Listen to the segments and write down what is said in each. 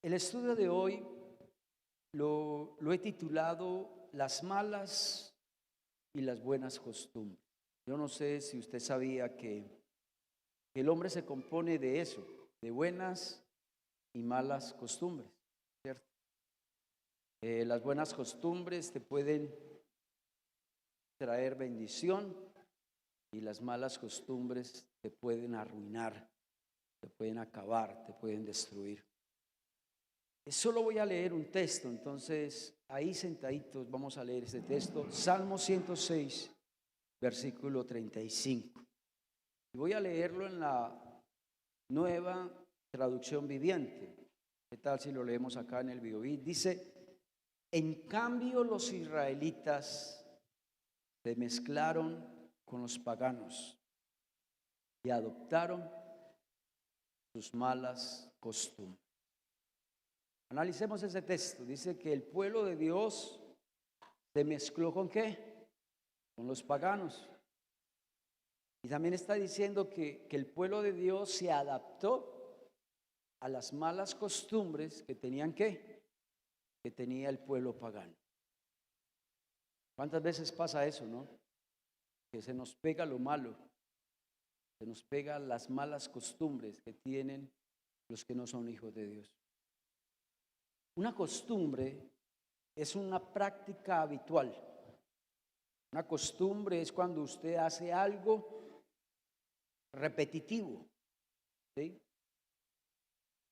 El estudio de hoy lo he titulado Las malas y las buenas costumbres. Yo no sé si usted sabía que el hombre se compone de eso, de buenas y malas costumbres, ¿cierto? Las buenas costumbres te pueden traer bendición y las malas costumbres te pueden arruinar, te pueden acabar, te pueden destruir. Solo voy a leer un texto, entonces ahí sentaditos vamos a leer este texto, Salmo 106, versículo 35. Y voy a leerlo en la nueva traducción viviente. ¿Qué tal si lo leemos acá en el Bioví? Dice: en cambio los israelitas se mezclaron con los paganos y adoptaron sus malas costumbres. Analicemos ese texto. Dice que el pueblo de Dios se mezcló ¿con qué? Con los paganos. Y también está diciendo que el pueblo de Dios se adaptó a las malas costumbres que tenían ¿qué? Que tenía el pueblo pagano. ¿Cuántas veces pasa eso, no? Que se nos pega lo malo, se nos pega las malas costumbres que tienen los que no son hijos de Dios. Una costumbre es una práctica habitual. Una costumbre es cuando usted hace algo repetitivo, ¿sí?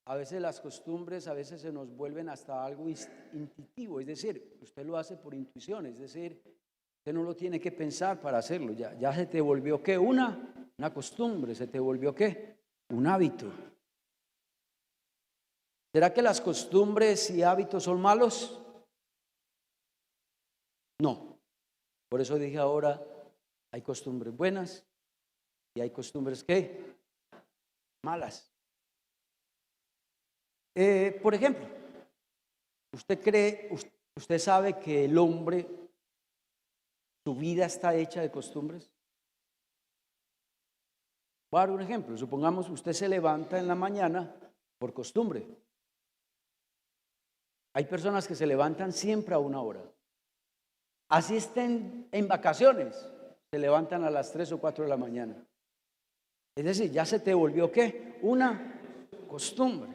A veces las costumbres se nos vuelven hasta algo instintivo, es decir, usted lo hace por intuición, es decir, usted no lo tiene que pensar para hacerlo, ya se te volvió ¿qué? Una costumbre, se te volvió ¿qué? Un hábito. ¿Será que las costumbres y hábitos son malos? No. Por eso dije ahora, hay costumbres buenas y hay costumbres ¿qué? Malas. Por ejemplo, usted sabe que el hombre, su vida está hecha de costumbres. Voy a dar un ejemplo. Supongamos usted se levanta en la mañana por costumbre. Hay personas que se levantan siempre a una hora. Así estén en vacaciones, se levantan a las 3 o 4 de la mañana. Es decir, ya se te volvió ¿qué? Una costumbre.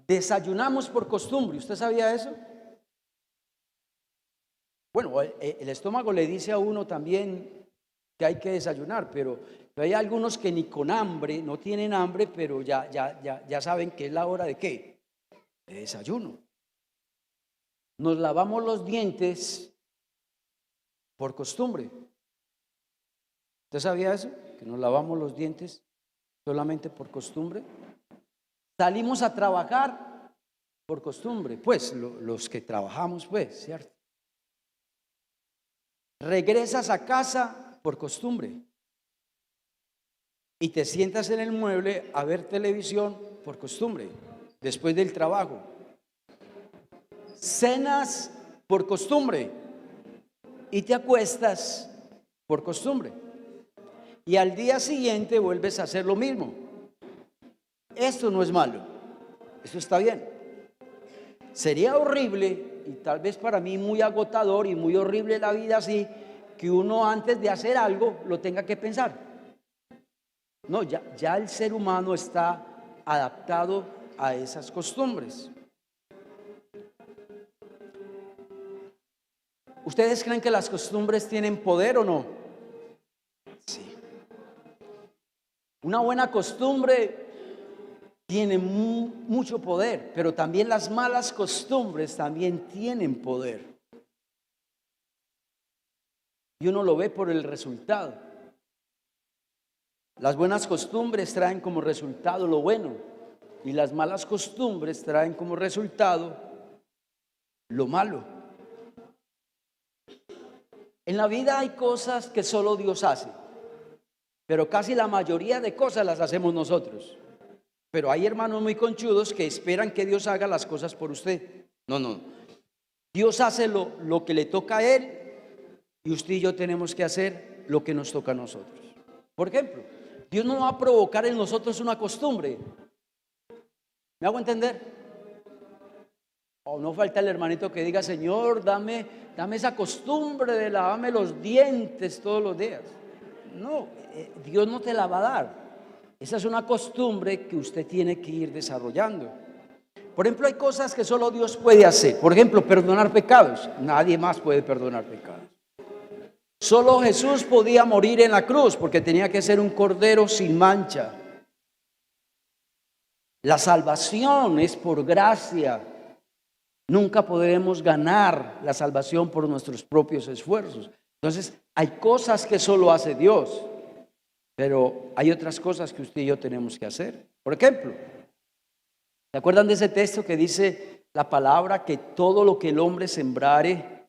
Desayunamos por costumbre. ¿Usted sabía eso? Bueno, el estómago le dice a uno también que hay que desayunar, pero hay algunos que ni con hambre, no tienen hambre, pero ya saben que es la hora de ¿qué? De desayuno. Nos lavamos los dientes por costumbre. ¿Usted sabía eso? Que nos lavamos los dientes solamente por costumbre. Salimos a trabajar por costumbre, pues los que trabajamos, pues, ¿cierto? Regresas a casa por costumbre y te sientas en el mueble a ver televisión por costumbre, después del trabajo. Cenas por costumbre y te acuestas por costumbre. Y al día siguiente vuelves a hacer lo mismo. Esto no es malo, esto está bien. Sería horrible y tal vez para mí muy agotador y muy horrible la vida así, que uno antes de hacer algo lo tenga que pensar. No, ya el ser humano está adaptado a esas costumbres. ¿Ustedes creen que las costumbres tienen poder o no? Sí. Una buena costumbre tiene mucho poder, pero también las malas costumbres también tienen poder. Y uno lo ve por el resultado. Las buenas costumbres traen como resultado lo bueno y las malas costumbres traen como resultado lo malo. En la vida hay cosas que solo Dios hace, pero casi la mayoría de cosas las hacemos nosotros. Pero hay hermanos muy conchudos que esperan que Dios haga las cosas por usted. No. Dios hace lo que le toca a Él y usted y yo tenemos que hacer lo que nos toca a nosotros. Por ejemplo, Dios no va a provocar en nosotros una costumbre. ¿Me hago entender? O no falta el hermanito que diga, Señor, dame esa costumbre de lavarme los dientes todos los días. No, Dios no te la va a dar. Esa es una costumbre que usted tiene que ir desarrollando. Por ejemplo, hay cosas que solo Dios puede hacer. Por ejemplo, perdonar pecados. Nadie más puede perdonar pecados. Solo Jesús podía morir en la cruz porque tenía que ser un cordero sin mancha. La salvación es por gracia. Nunca podremos ganar la salvación por nuestros propios esfuerzos. Entonces, hay cosas que solo hace Dios, pero hay otras cosas que usted y yo tenemos que hacer. Por ejemplo, ¿se acuerdan de ese texto que dice la palabra que todo lo que el hombre sembrare,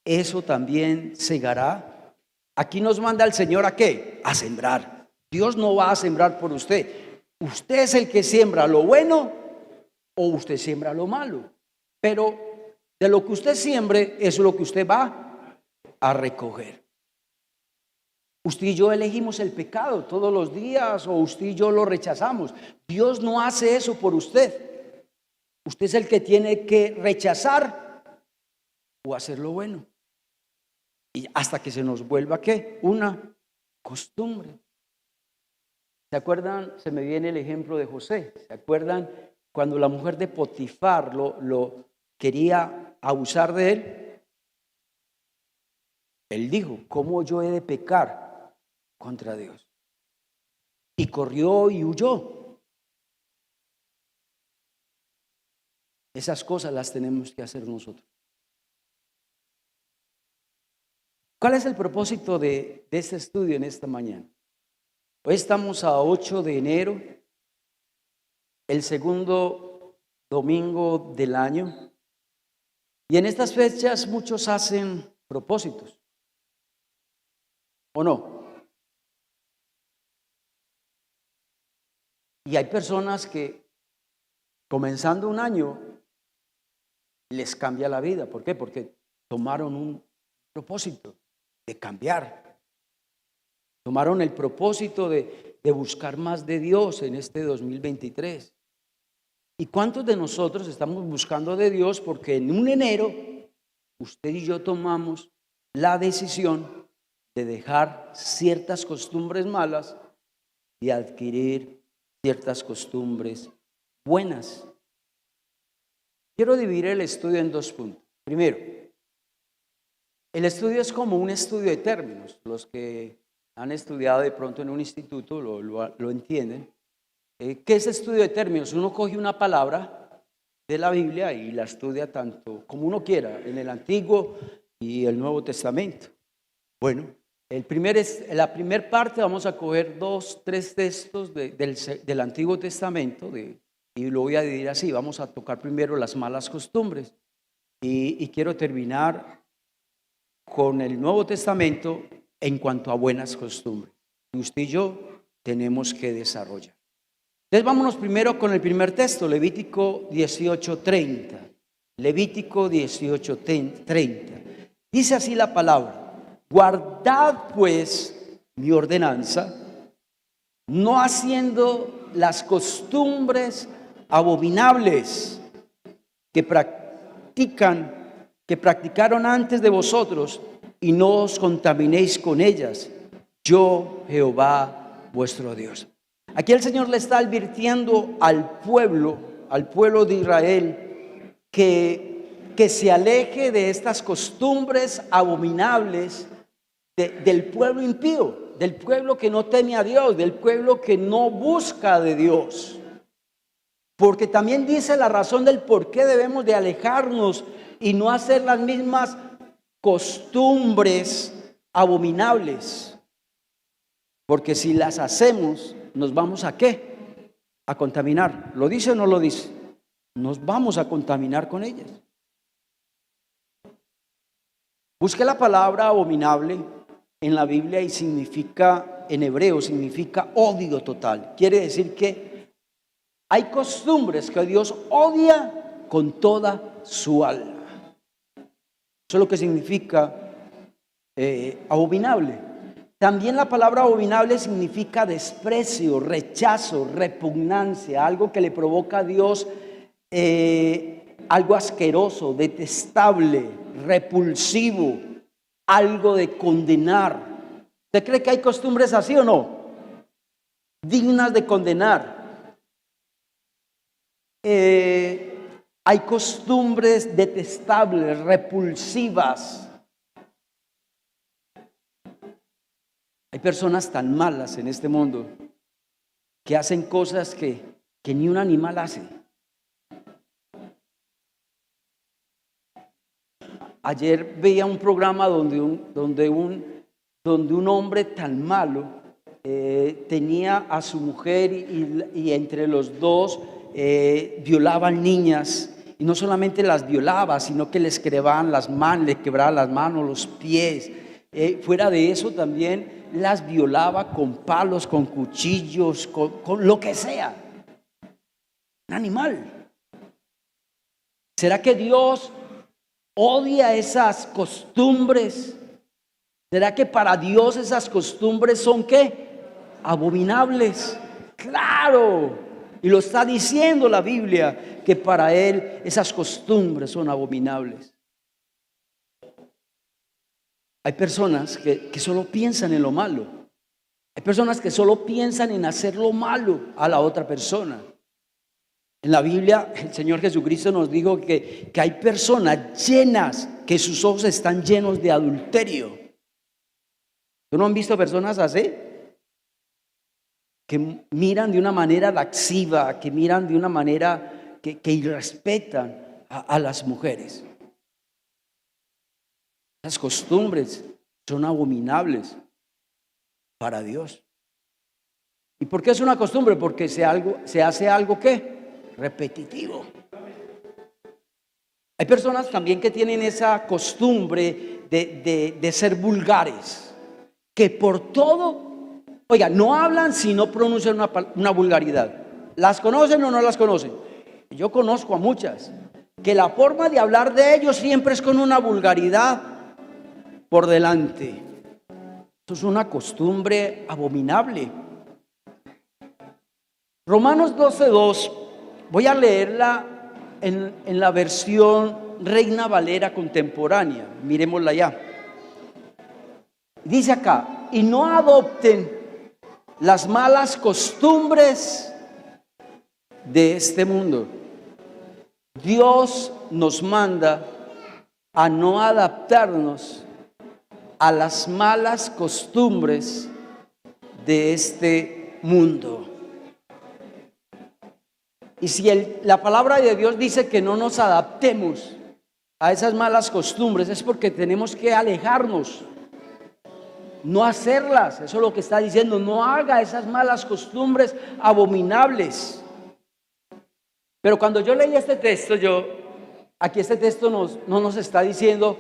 eso también segará? Aquí nos manda el Señor ¿a qué? A sembrar. Dios no va a sembrar por usted. Usted es el que siembra lo bueno o usted siembra lo malo. Pero de lo que usted siembre, eso es lo que usted va a recoger. Usted y yo elegimos el pecado todos los días, o usted y yo lo rechazamos. Dios no hace eso por usted. Usted es el que tiene que rechazar o hacer lo bueno. Y hasta que se nos vuelva ¿qué? Una costumbre. ¿Se acuerdan? Se me viene el ejemplo de José. ¿Se acuerdan cuando la mujer de Potifar lo quería abusar de él? Él dijo, ¿cómo yo he de pecar contra Dios? Y corrió y huyó. Esas cosas las tenemos que hacer nosotros. ¿Cuál es el propósito de este estudio en esta mañana? Hoy estamos a 8 de enero, el segundo domingo del año. Y en estas fechas muchos hacen propósitos, ¿o no? Y hay personas que comenzando un año les cambia la vida. ¿Por qué? Porque tomaron un propósito de cambiar. Tomaron el propósito de buscar más de Dios en este 2023. ¿Y cuántos de nosotros estamos buscando de Dios? Porque en un enero usted y yo tomamos la decisión de dejar ciertas costumbres malas y adquirir ciertas costumbres buenas. Quiero dividir el estudio en 2 puntos. Primero, el estudio es como un estudio de términos. Los que han estudiado de pronto en un instituto lo entienden. ¿Qué es estudio de términos? Uno coge una palabra de la Biblia y la estudia tanto como uno quiera, en el Antiguo y el Nuevo Testamento. Bueno, la primera parte vamos a coger 2, 3 textos del Antiguo Testamento y lo voy a dividir así. Vamos a tocar primero las malas costumbres y quiero terminar con el Nuevo Testamento en cuanto a buenas costumbres que usted y yo tenemos que desarrollar. Entonces vámonos primero con el primer texto, Levítico 18:30. Levítico 18:30. Dice así la palabra: guardad pues mi ordenanza, no haciendo las costumbres abominables que practicaron antes de vosotros, y no os contaminéis con ellas. Yo, Jehová, vuestro Dios. Aquí el Señor le está advirtiendo al pueblo de Israel, que se aleje de estas costumbres abominables del pueblo impío, del pueblo que no teme a Dios, del pueblo que no busca de Dios. Porque también dice la razón del por qué debemos de alejarnos y no hacer las mismas costumbres abominables. Porque si las hacemos, ¿nos vamos a qué? A contaminar. ¿Lo dice o no lo dice? Nos vamos a contaminar con ellas. Busque la palabra abominable en la Biblia y significa, en hebreo, significa odio total. Quiere decir que hay costumbres que Dios odia con toda su alma. Eso es lo que significa abominable. También la palabra abominable significa desprecio, rechazo, repugnancia, algo que le provoca a Dios algo asqueroso, detestable, repulsivo, algo de condenar. ¿Usted cree que hay costumbres así o no? Dignas de condenar. Hay costumbres detestables, repulsivas. Hay personas tan malas en este mundo que hacen cosas que ni un animal hace. Ayer veía un programa donde un hombre tan malo tenía a su mujer y entre los dos violaban niñas. Y no solamente las violaba, sino que les quebraban las manos, les quebraban las manos, los pies. Fuera de eso también las violaba con palos, con cuchillos, con lo que sea. Un animal. ¿Será que Dios odia esas costumbres? ¿Será que para Dios esas costumbres son qué? Abominables. Claro. Y lo está diciendo la Biblia, que para Él esas costumbres son abominables. Hay personas que solo piensan en lo malo. Hay personas que solo piensan en hacer lo malo a la otra persona. En la Biblia, el Señor Jesucristo nos dijo que hay personas llenas, que sus ojos están llenos de adulterio. ¿Tú no han visto personas así? Que miran de una manera laxiva, que miran de una manera que irrespetan a las mujeres. Las costumbres son abominables para Dios. ¿Y por qué es una costumbre? Porque se hace algo ¿qué? Repetitivo. Hay personas también que tienen esa costumbre de ser vulgares, que por todo, oiga, no hablan si no pronuncian una vulgaridad. ¿Las conocen o no las conocen? Yo conozco a muchas, que la forma de hablar de ellos siempre es con una vulgaridad por delante. Esto es una costumbre abominable. Romanos 12:2, voy a leerla en la versión Reina Valera contemporánea. Miremosla ya. Dice acá: y no adopten las malas costumbres de este mundo. Dios nos manda a no adaptarnos a las malas costumbres de este mundo. Y si la palabra de Dios dice que no nos adaptemos a esas malas costumbres, es porque tenemos que alejarnos, no hacerlas. Eso es lo que está diciendo: no haga esas malas costumbres abominables. Pero cuando yo leí este texto, aquí este texto no nos está diciendo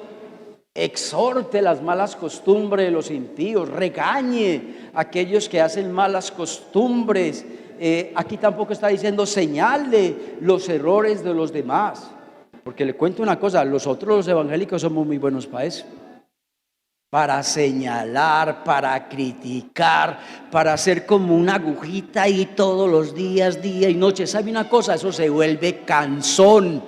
exhorte las malas costumbres de los impíos, regañe a aquellos que hacen malas costumbres. Aquí tampoco está diciendo señale los errores de los demás. Porque le cuento una cosa: nosotros los evangélicos somos muy buenos para eso. Para señalar, para criticar, para hacer como una agujita ahí todos los días, día y noche. ¿Sabe una cosa? Eso se vuelve cansón.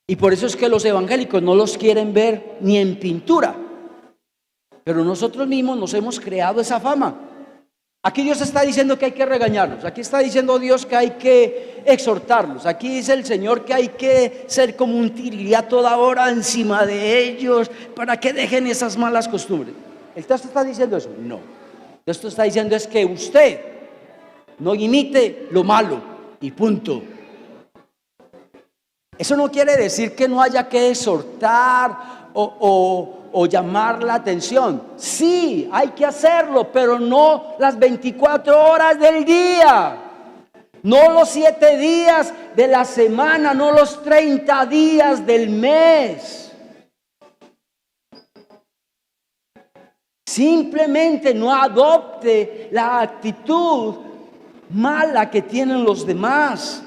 Y por eso es que los evangélicos no los quieren ver ni en pintura. Pero nosotros mismos nos hemos creado esa fama. Aquí Dios está diciendo que hay que regañarlos. Aquí está diciendo Dios que hay que exhortarlos. Aquí dice el Señor que hay que ser como un tirirí a toda hora encima de ellos para que dejen esas malas costumbres. ¿El texto está diciendo eso? No. El texto está diciendo es que usted no imite lo malo y punto. Eso no quiere decir que no haya que exhortar o llamar la atención. Sí, hay que hacerlo, pero no las 24 horas del día, no los 7 días de la semana, no los 30 días del mes. Simplemente no adopte la actitud mala que tienen los demás.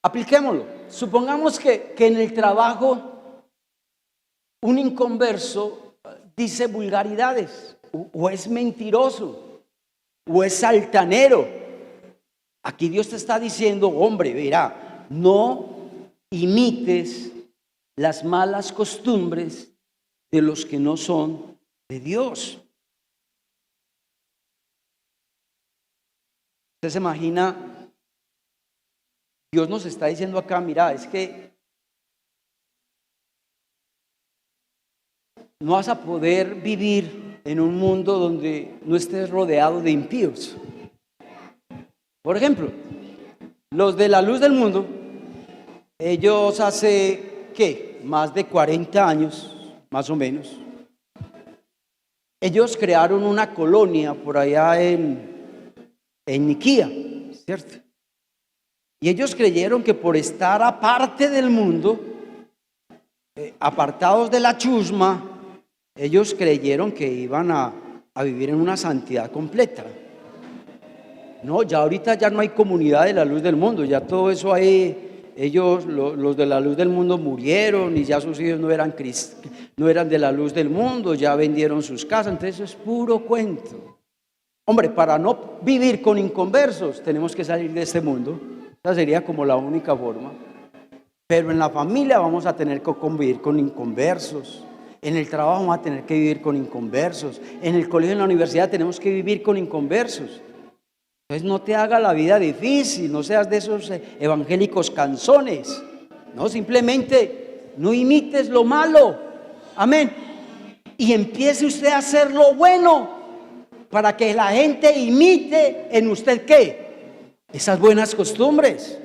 Apliquémoslo. Supongamos que en el trabajo un inconverso dice vulgaridades, o es mentiroso, o es altanero, Aquí Dios te está diciendo, hombre, verá, no imites las malas costumbres de los que no son de Dios. Usted se imagina, Dios nos está diciendo acá, mira, es que no vas a poder vivir en un mundo donde no estés rodeado de impíos. Por ejemplo, los de la luz del mundo, ellos hace, ¿qué? Más de 40 años, más o menos. Ellos crearon una colonia por allá en Niquía, ¿cierto? Y ellos creyeron que por estar aparte del mundo, apartados de la chusma, ellos creyeron que iban a vivir en una santidad completa. No, ya ahorita ya no hay comunidad de la luz del mundo, ya todo eso ahí, ellos, los de la luz del mundo murieron y ya sus hijos no eran de la luz del mundo, ya vendieron sus casas, entonces eso es puro cuento. Hombre, para no vivir con inconversos tenemos que salir de este mundo, esa sería como la única forma. Pero en la familia vamos a tener que convivir con inconversos, en el trabajo vamos a tener que vivir con inconversos, en el colegio, en la universidad tenemos que vivir con inconversos. Entonces no te haga la vida difícil, no seas de esos evangélicos canzones, no, simplemente no imites lo malo, amén, y empiece usted a hacer lo bueno para que la gente imite en usted ¿qué? Esas buenas costumbres,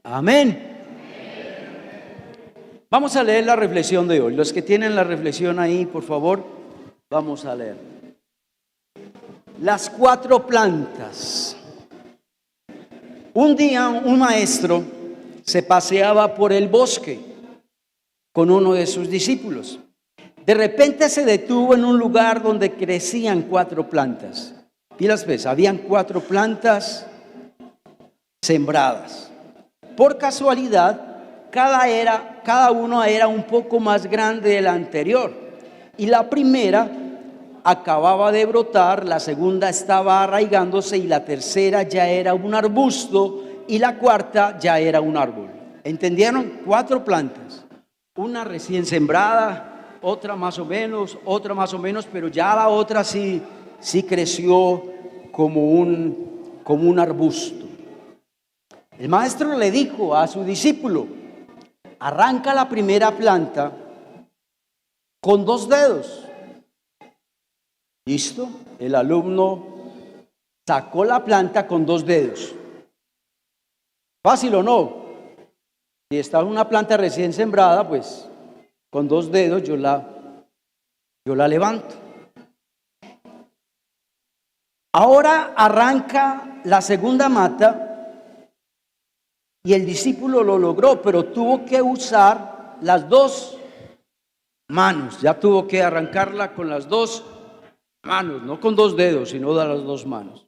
amén. Vamos a leer la reflexión de hoy. Los que tienen la reflexión ahí, por favor, vamos a leer. Las 4 plantas. Un día un maestro se paseaba por el bosque con uno de sus discípulos. De repente se detuvo en un lugar donde crecían 4 plantas. Y las ves, habían 4 plantas sembradas. Por casualidad, cada una era un poco más grande de la anterior. Y la primera acababa de brotar, la segunda estaba arraigándose y la tercera ya era un arbusto y la cuarta ya era un árbol. ¿Entendieron? 4 plantas. Una recién sembrada, otra más o menos, pero ya la otra sí creció como un arbusto. El maestro le dijo a su discípulo: arranca la primera planta con 2 dedos. ¿Listo? El alumno sacó la planta con 2 dedos. ¿Fácil o no? Si está una planta recién sembrada, pues con 2 dedos yo la levanto. Ahora arranca la segunda mata y el discípulo lo logró, pero tuvo que usar las 2 manos. Ya tuvo que arrancarla con las 2 manos, no con 2 dedos, sino de las 2 manos.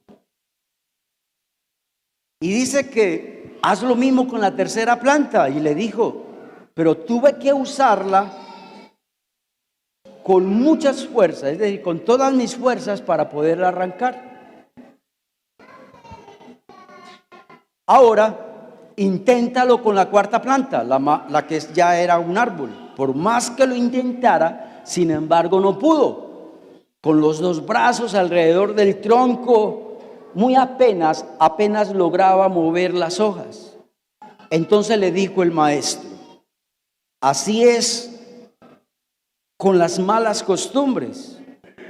Y dice que haz lo mismo con la tercera planta. Y le dijo, pero tuve que usarla con muchas fuerzas, es decir, con todas mis fuerzas para poderla arrancar. Ahora inténtalo con la cuarta planta, la que ya era un árbol. Por más que lo intentara, sin embargo no pudo. Con los 2 brazos alrededor del tronco, muy apenas lograba mover las hojas. Entonces le dijo el maestro: así es con las malas costumbres.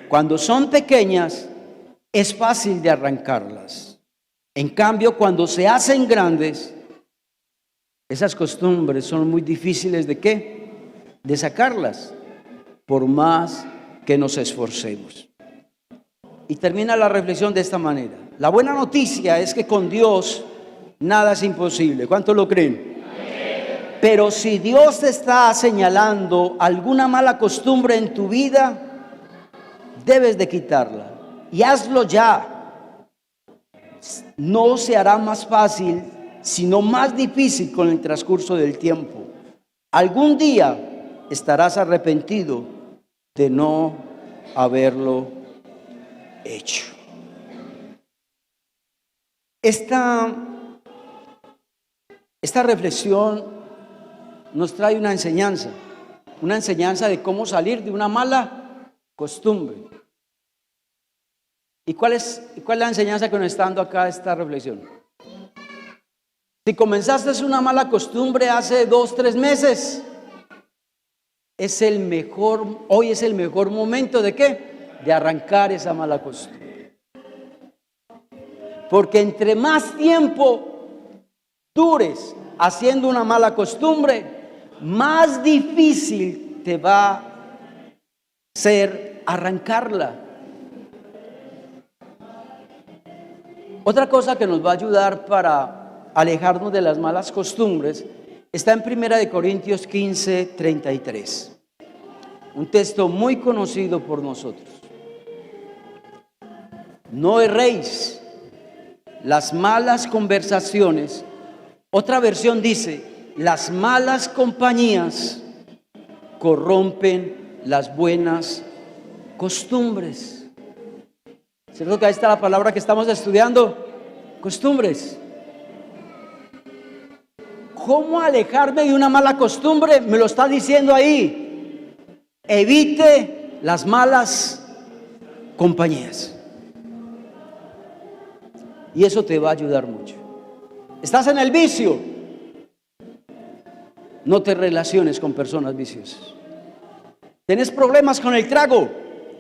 Cuando son pequeñas, es fácil de arrancarlas. En cambio, cuando se hacen grandes, esas costumbres son muy difíciles ¿de qué? De sacarlas, por más que nos esforcemos. Y termina la reflexión de esta manera. La buena noticia es que con Dios nada es imposible. ¿Cuántos lo creen? Pero si Dios te está señalando alguna mala costumbre en tu vida, debes de quitarla. Y hazlo ya. No se hará más fácil, sino más difícil con el transcurso del tiempo. Algún día estarás arrepentido de no haberlo hecho. Esta reflexión nos trae una enseñanza de cómo salir de una mala costumbre. ¿Y cuál es la enseñanza que nos está dando acá esta reflexión? Si comenzaste una mala costumbre hace 2, 3 meses, hoy es el mejor momento ¿de qué? De arrancar esa mala costumbre. Porque entre más tiempo dures haciendo una mala costumbre, más difícil te va a ser arrancarla. Otra cosa que nos va a ayudar para alejarnos de las malas costumbres está en 1 Corintios 15, 33. Un texto muy conocido por nosotros. No erréis. Las malas conversaciones, otra versión dice, las malas compañías corrompen las buenas costumbres. ¿Cierto que ahí está la palabra que estamos estudiando? Costumbres. ¿Cómo alejarme de una mala costumbre? Me lo está diciendo ahí. Evite las malas compañías. Y eso te va a ayudar mucho. ¿Estás en el vicio? No te relaciones con personas viciosas. ¿Tienes problemas con el trago?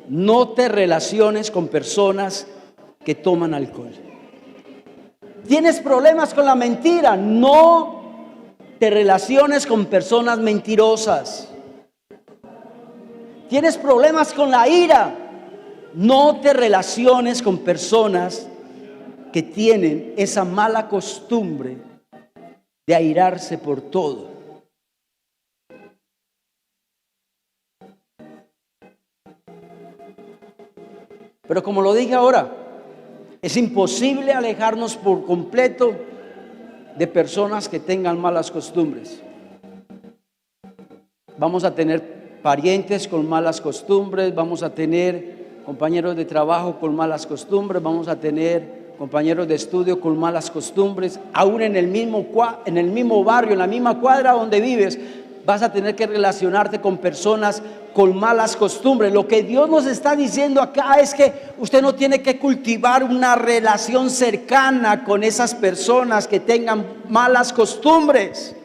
No te relaciones con personas que toman alcohol. ¿Tienes problemas con la mentira? No te relaciones con personas mentirosas. ¿Tienes problemas con la ira? No te relaciones con personas que tienen esa mala costumbre de airarse por todo. Pero como lo dije ahora, es imposible alejarnos por completo de personas que tengan malas costumbres. Vamos a tener parientes con malas costumbres, vamos a tener compañeros de trabajo con malas costumbres, vamos a tener compañeros de estudio con malas costumbres, aún en el mismo barrio, en la misma cuadra donde vives, vas a tener que relacionarte con personas con malas costumbres. Lo que Dios nos está diciendo acá es que usted no tiene que cultivar una relación cercana con esas personas que tengan malas costumbres.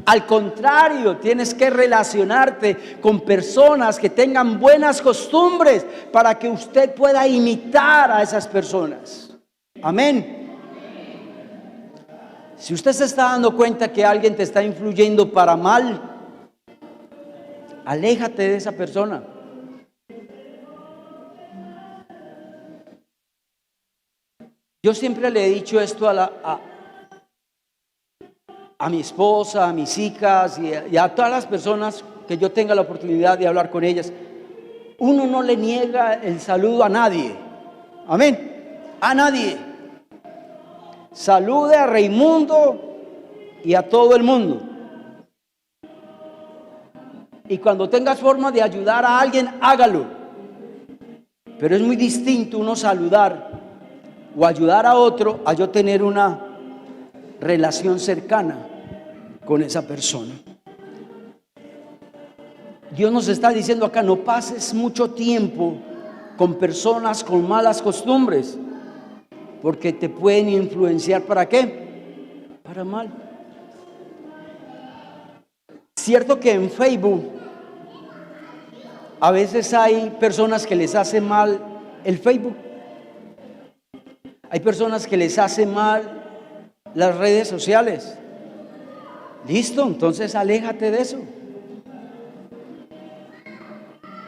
Al contrario, tienes que relacionarte con personas que tengan buenas costumbres para que usted pueda imitar a esas personas. Amén. Si usted se está dando cuenta que alguien te está influyendo para mal, aléjate de esa persona. Yo siempre le he dicho esto a mi esposa, a mis hijas y a todas las personas que yo tenga la oportunidad de hablar con ellas. Uno no le niega el saludo a nadie. Amén. A nadie. Salude a Raimundo y a todo el mundo. Y cuando tengas forma de ayudar a alguien, hágalo. Pero es muy distinto uno saludar o ayudar a otro a yo tener una relación cercana con esa persona. Dios nos está diciendo acá, no pases mucho tiempo con personas con malas costumbres, porque te pueden influenciar ¿para qué? Para mal. Cierto que en Facebook a veces hay personas que les hace mal el Facebook. Hay personas que les hace mal las redes sociales. Listo, entonces aléjate de eso.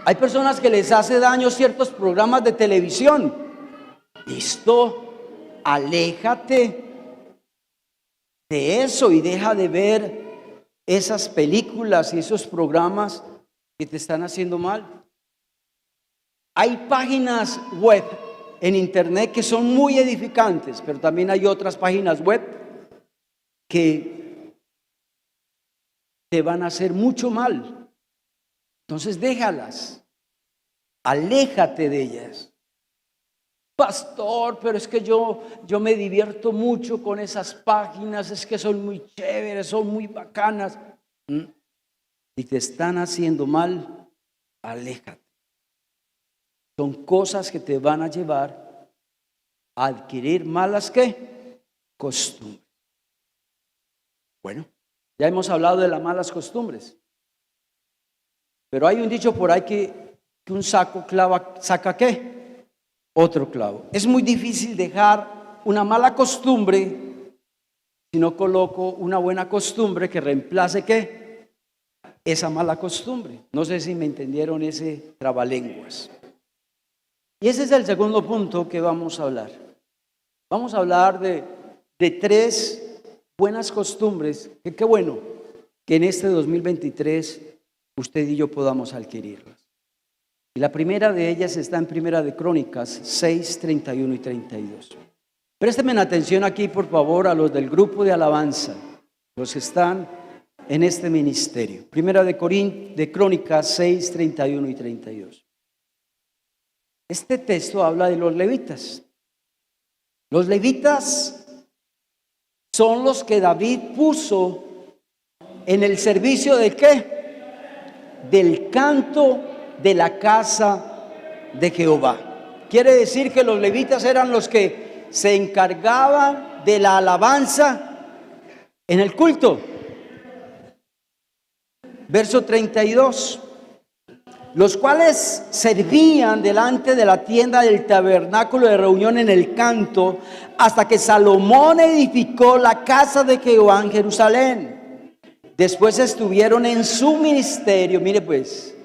Hay personas que les hace daño ciertos programas de televisión. Listo, aléjate de eso y deja de ver esas películas y esos programas que te están haciendo mal. Hay páginas web en internet que son muy edificantes, pero también hay otras páginas web que te van a hacer mucho mal. Entonces déjalas, aléjate de ellas. Pastor, pero es que yo me divierto mucho con esas páginas, es que son muy chéveres, son muy bacanas. Si te están haciendo mal, aléjate. Son cosas que te van a llevar a adquirir malas ¿qué? Costumbres. Bueno, ya hemos hablado de las malas costumbres. Pero hay un dicho por ahí que un saco saca ¿qué? Otro clavo. Es muy difícil dejar una mala costumbre si no coloco una buena costumbre que reemplace ¿qué? Esa mala costumbre. No sé si me entendieron ese trabalenguas. Y ese es el segundo punto que vamos a hablar. Vamos a hablar de 3 buenas costumbres, que qué bueno que en este 2023 usted y yo podamos adquirirlas. Y la primera de ellas está en Primera de Crónicas 6, 31 y 32. Préstenme atención aquí, por favor, a los del grupo de alabanza, los que están en este ministerio. Primera de Crónicas 6, 31 y 32. Este texto habla de los levitas. Los levitas son los que David puso en el servicio de ¿qué? Del canto de la casa de Jehová. Quiere decir que los levitas eran los que se encargaban de la alabanza en el culto. Verso 32. Los cuales servían delante de la tienda del tabernáculo de reunión en el canto, hasta que Salomón edificó la casa de Jehová en Jerusalén. Después estuvieron en su ministerio. Mire pues,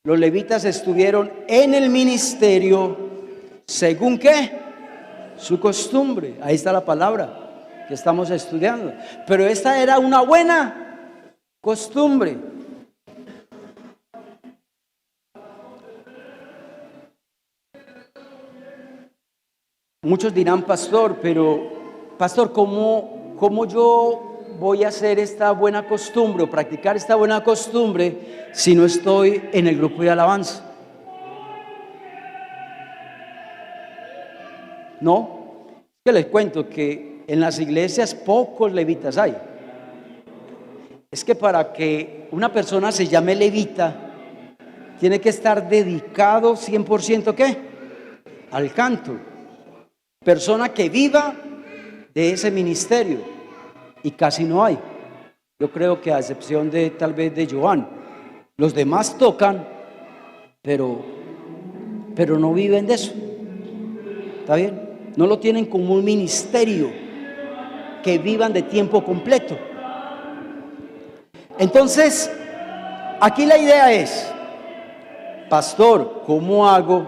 los levitas estuvieron en el ministerio según ¿qué? Su costumbre. Ahí está la palabra que estamos estudiando. Pero esta era una buena costumbre. Muchos dirán, pastor, ¿cómo yo voy a hacer esta buena costumbre o practicar esta buena costumbre si no estoy en el grupo de alabanza? No, que les cuento que en las iglesias pocos levitas hay. Es que para que una persona se llame levita, tiene que estar dedicado 100% ¿qué? Al canto. Persona que viva de ese ministerio, y casi no hay. Yo creo que a excepción de tal vez de Joan, los demás tocan, pero no viven de eso. ¿Está bien? No lo tienen como un ministerio que vivan de tiempo completo. Entonces, aquí la idea es, pastor, ¿cómo hago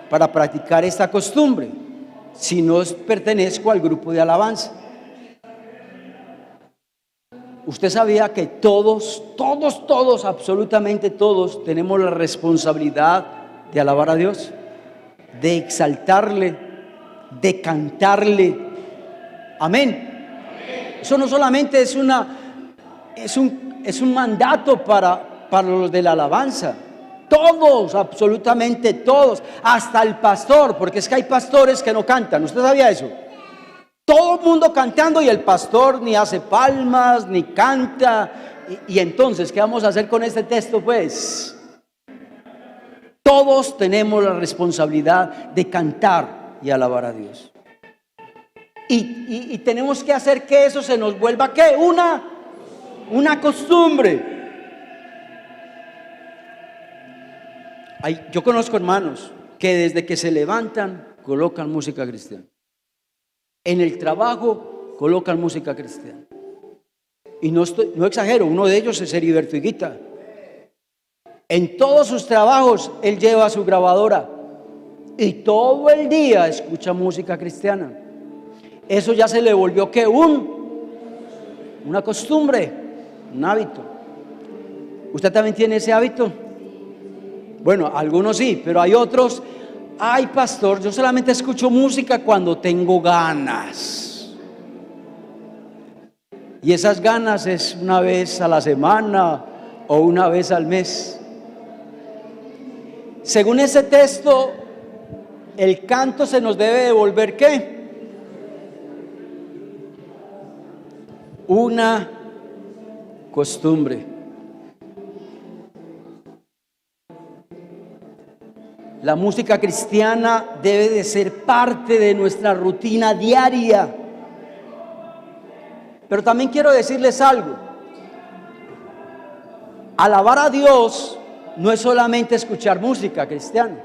para practicar esta costumbre si no pertenezco al grupo de alabanza? Usted sabía que todos, absolutamente todos tenemos la responsabilidad de alabar a Dios, de exaltarle, de cantarle. Amén. Eso no solamente es un mandato para los de la alabanza. Todos, absolutamente todos, hasta el pastor, porque es que hay pastores que no cantan. ¿Usted sabía eso? Todo el mundo cantando y el pastor ni hace palmas, ni canta. Y entonces, ¿qué vamos a hacer con este texto? Pues todos tenemos la responsabilidad de cantar y alabar a Dios. Y tenemos que hacer que eso se nos vuelva ¿qué? Una costumbre. Yo conozco hermanos que desde que se levantan colocan música cristiana. En el trabajo colocan música cristiana. Y no exagero, uno de ellos es Heriberto Higuita. En todos sus trabajos él lleva su grabadora y todo el día escucha música cristiana. Eso ya se le volvió ¿qué? Una costumbre, un hábito. ¿Usted también tiene ese hábito? Bueno, algunos sí, pero hay otros. Ay, pastor, yo solamente escucho música cuando tengo ganas. Y esas ganas es una vez a la semana o una vez al mes. Según ese texto, El canto se nos debe devolver ¿qué? Una costumbre. La música cristiana debe de ser parte de nuestra rutina diaria. Pero también quiero decirles algo. Alabar a Dios no es solamente escuchar música cristiana.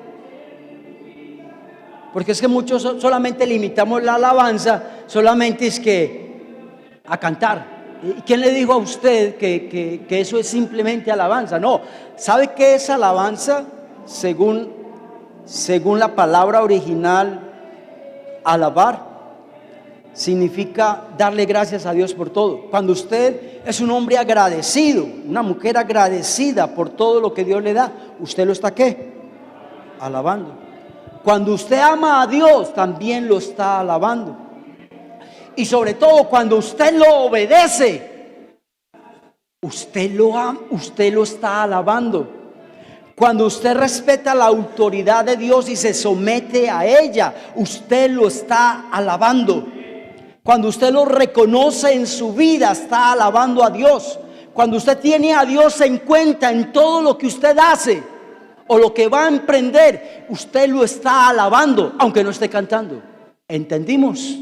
Porque es que muchos solamente limitamos la alabanza, solamente es que a cantar. ¿Y quién le dijo a usted que eso es simplemente alabanza? No, ¿sabe qué es alabanza? Según la palabra original, alabar significa darle gracias a Dios por todo. Cuando usted es un hombre agradecido, una mujer agradecida por todo lo que Dios le da, ¿usted lo está qué? Alabando. Cuando usted ama a Dios, también lo está alabando. Y sobre todo cuando usted lo obedece, usted lo ama, usted lo está alabando. Cuando usted respeta la autoridad de Dios y se somete a ella, usted lo está alabando. Cuando usted lo reconoce en su vida, está alabando a Dios. Cuando usted tiene a Dios en cuenta en todo lo que usted hace o lo que va a emprender, usted lo está alabando, aunque no esté cantando. ¿Entendimos?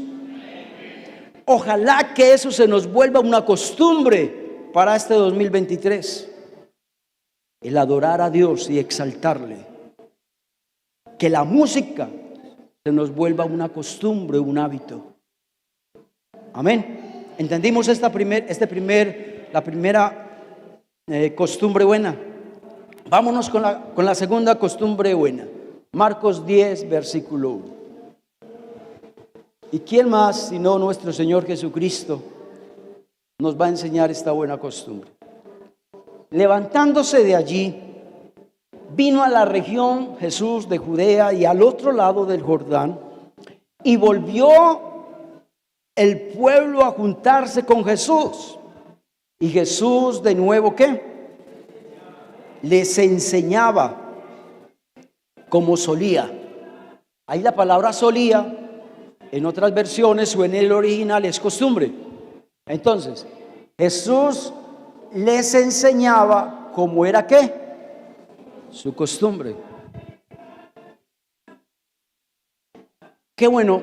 Ojalá que eso se nos vuelva una costumbre para este 2023. El adorar a Dios y exaltarle. Que la música se nos vuelva una costumbre, un hábito. Amén. ¿Entendimos la primera costumbre buena? Vámonos con la segunda costumbre buena. Marcos 10, versículo 1. ¿Y quién más sino nuestro Señor Jesucristo nos va a enseñar esta buena costumbre? Levantándose de allí, vino a la región Jesús de Judea y al otro lado del Jordán, y volvió el pueblo a juntarse con Jesús. Y Jesús de nuevo ¿qué? Les enseñaba como solía. Ahí la palabra solía, en otras versiones o en el original, es costumbre. Entonces, Jesús les enseñaba como era ¿qué? Su costumbre. Qué bueno,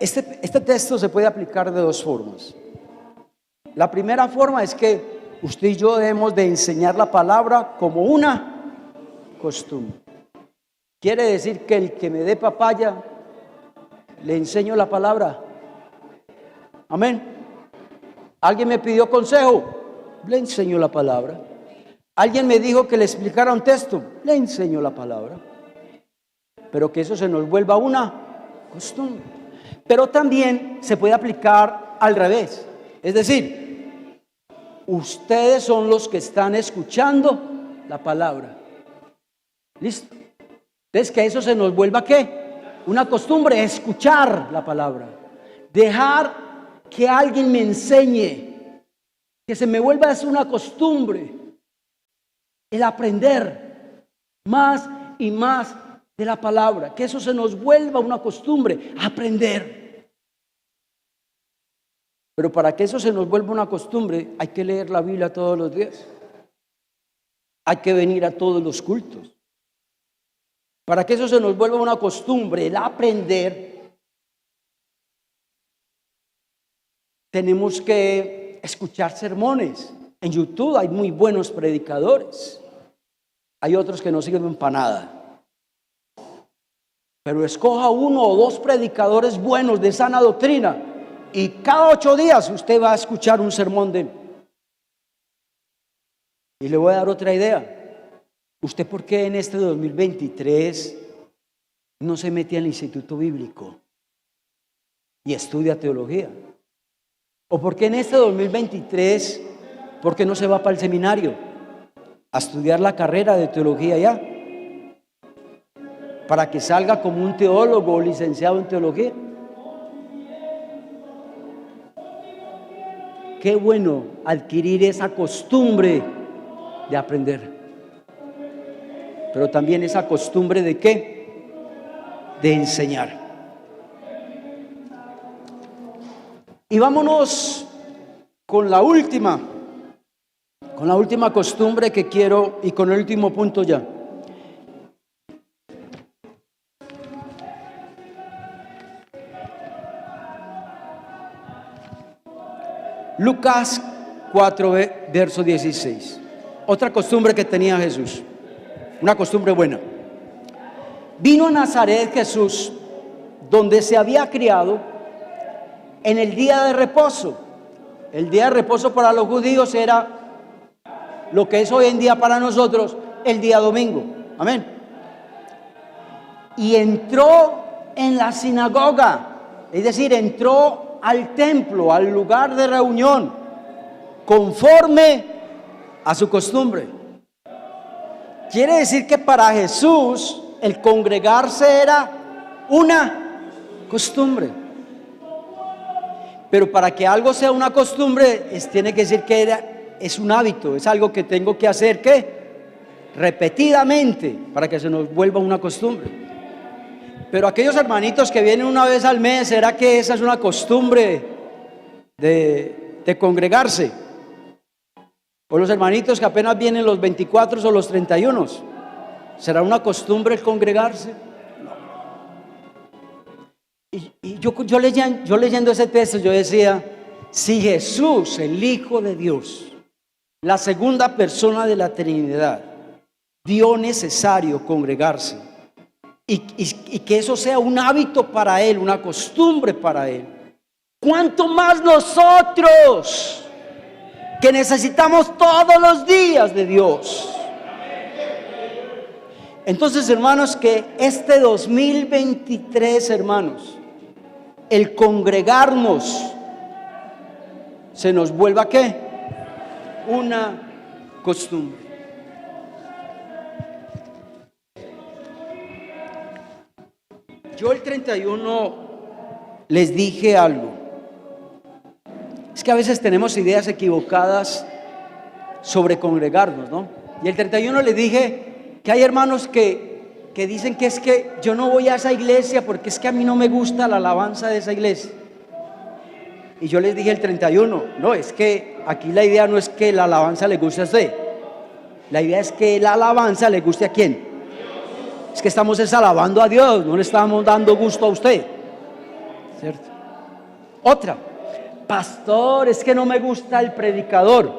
este texto se puede aplicar de dos formas. La primera forma es que usted y yo debemos de enseñar la palabra como una costumbre. Quiere decir que el que me dé papaya, le enseño la palabra. Amén. ¿Alguien me pidió consejo? Le enseño la palabra. Alguien me dijo que le explicara un texto, le enseño la palabra. Pero que eso se nos vuelva una costumbre. Pero también se puede aplicar al revés. Es decir, ustedes son los que están escuchando la palabra. ¿Listo? Entonces que eso se nos vuelva ¿qué? Una costumbre, escuchar la palabra. Dejar que alguien me enseñe. Que se me vuelva a ser una costumbre el aprender más y más de la palabra, que eso se nos vuelva una costumbre, aprender. Pero para que eso se nos vuelva una costumbre, hay que leer la Biblia todos los días, hay que venir a todos los cultos. Para que eso se nos vuelva una costumbre, el aprender, tenemos que escuchar sermones. En YouTube hay muy buenos predicadores. Hay otros que no sirven para nada. Pero escoja uno o dos predicadores buenos de sana doctrina y cada 8 días usted va a escuchar un sermón de él. Y le voy a dar otra idea. ¿Usted por qué en este 2023 no se mete al instituto bíblico y estudia teología? ¿O por qué en este 2023, por qué no se va para el seminario a estudiar la carrera de teología ya? Para que salga como un teólogo o licenciado en teología. Qué bueno adquirir esa costumbre de aprender. Pero también esa costumbre de ¿qué? de enseñar. Y vámonos con la última costumbre que quiero, y con el último punto ya. Lucas 4, verso 16. Otra costumbre que tenía Jesús, una costumbre buena. Vino a Nazaret Jesús, donde se había criado, en el día de reposo. El día de reposo para los judíos era lo que es hoy en día para nosotros el día domingo. Amén. Y entró en la sinagoga, es decir, entró al templo, al lugar de reunión, conforme a su costumbre. Quiere decir que para Jesús el congregarse era una costumbre. Pero para que algo sea una costumbre, tiene que decir que es un hábito, es algo que tengo que hacer, ¿qué? Repetidamente, para que se nos vuelva una costumbre. Pero aquellos hermanitos que vienen una vez al mes, ¿será que esa es una costumbre de congregarse? O los hermanitos que apenas vienen los 24 o los 31, ¿será una costumbre el congregarse? Y yo leyendo ese texto, yo decía, si Jesús, el Hijo de Dios, la segunda persona de la Trinidad, vio necesario congregarse, y que eso sea un hábito para Él, una costumbre para Él, ¿cuánto más nosotros, que necesitamos todos los días de Dios? Entonces, hermanos, que este 2023, hermanos, el congregarnos se nos vuelva ¿qué? Una costumbre. Yo el 31 les dije algo. Es que a veces tenemos ideas equivocadas sobre congregarnos, ¿no? Y el 31 les dije que hay hermanos que dicen que es que yo no voy a esa iglesia porque es que a mí no me gusta la alabanza de esa iglesia. Y yo les dije el 31, no, es que aquí la idea no es que la alabanza le guste a usted. La idea es que la alabanza le guste a quién. Es que estamos alabando a Dios, no le estamos dando gusto a usted. ¿Cierto? Otra, pastor, es que no me gusta el predicador.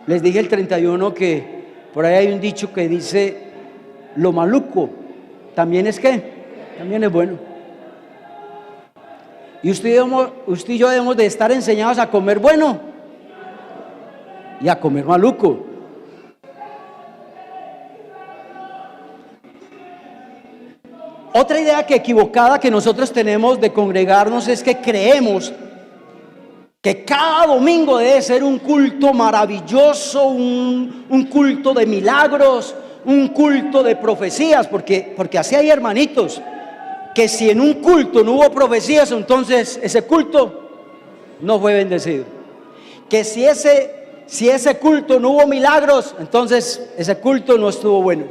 Les dije el 31 que por ahí hay un dicho que dice, lo maluco también es ¿qué? También es bueno. Y usted y yo debemos de estar enseñados a comer bueno y a comer maluco. Otra idea equivocada que nosotros tenemos de congregarnos es que creemos que cada domingo debe ser un culto maravilloso, un culto de milagros, un culto de profecías, porque así hay hermanitos, que si en un culto no hubo profecías, entonces ese culto no fue bendecido. Que si ese culto no hubo milagros, entonces ese culto no estuvo bueno.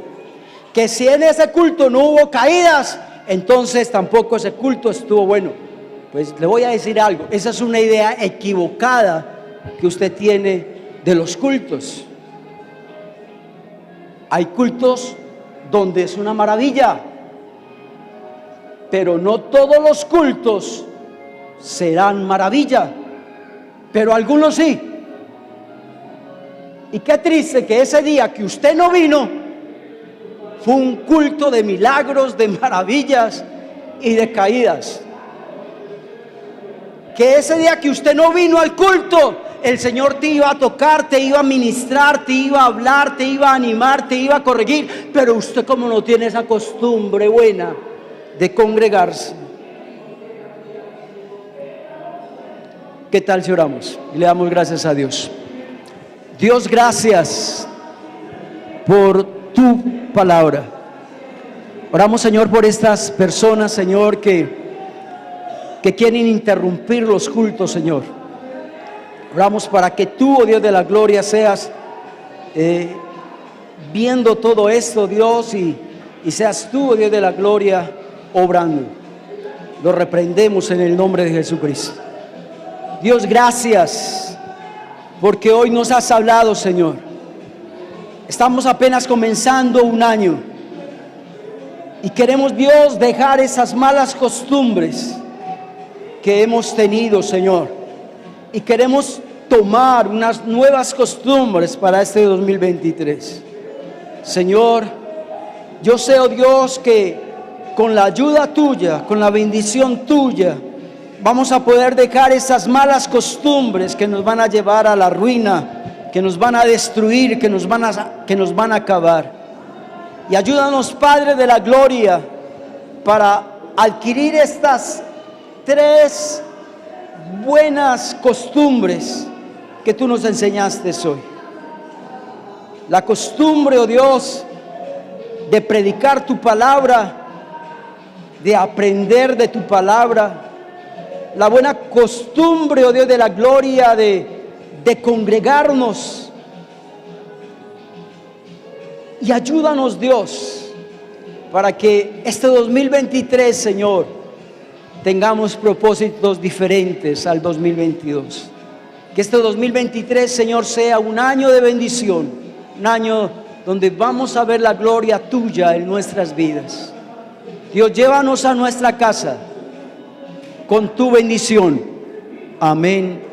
Que si en ese culto no hubo caídas, entonces tampoco ese culto estuvo bueno. Pues le voy a decir algo, esa es una idea equivocada que usted tiene de los cultos. Hay cultos donde es una maravilla, pero no todos los cultos serán maravilla, pero algunos sí. Y qué triste que ese día que usted no vino fue un culto de milagros, de maravillas y de caídas. Que ese día que usted no vino al culto, el Señor te iba a tocar, te iba a ministrar, te iba a hablar, te iba a animar, te iba a corregir, pero usted como no tiene esa costumbre buena de congregarse. ¿Qué tal si oramos y le damos gracias a Dios? Dios, gracias por tu palabra. Oramos, Señor, por estas personas, Señor, que quieren interrumpir los cultos, Señor. Oramos para que tú, oh Dios de la gloria, seas viendo todo esto, Dios, y y seas tú, oh Dios de la gloria, obrando. Lo reprendemos en el nombre de Jesucristo. Dios, gracias, porque hoy nos has hablado, Señor. Estamos apenas comenzando un año y queremos, Dios, dejar esas malas costumbres que hemos tenido, Señor, y queremos tomar unas nuevas costumbres para este 2023. Señor, yo sé, oh Dios, que con la ayuda tuya, con la bendición tuya, vamos a poder dejar esas malas costumbres que nos van a llevar a la ruina, que nos van a destruir, que nos van a acabar. Y ayúdanos, Padre de la gloria, para adquirir estas 3 buenas costumbres que tú nos enseñaste hoy. La costumbre, oh Dios, de predicar tu palabra, de aprender de tu palabra. La buena costumbre, oh Dios de la gloria, de congregarnos. Y ayúdanos, Dios, para que este 2023, Señor, tengamos propósitos diferentes al 2022. Que este 2023, Señor, sea un año de bendición, un año donde vamos a ver la gloria tuya en nuestras vidas. Dios, llévanos a nuestra casa con tu bendición. Amén.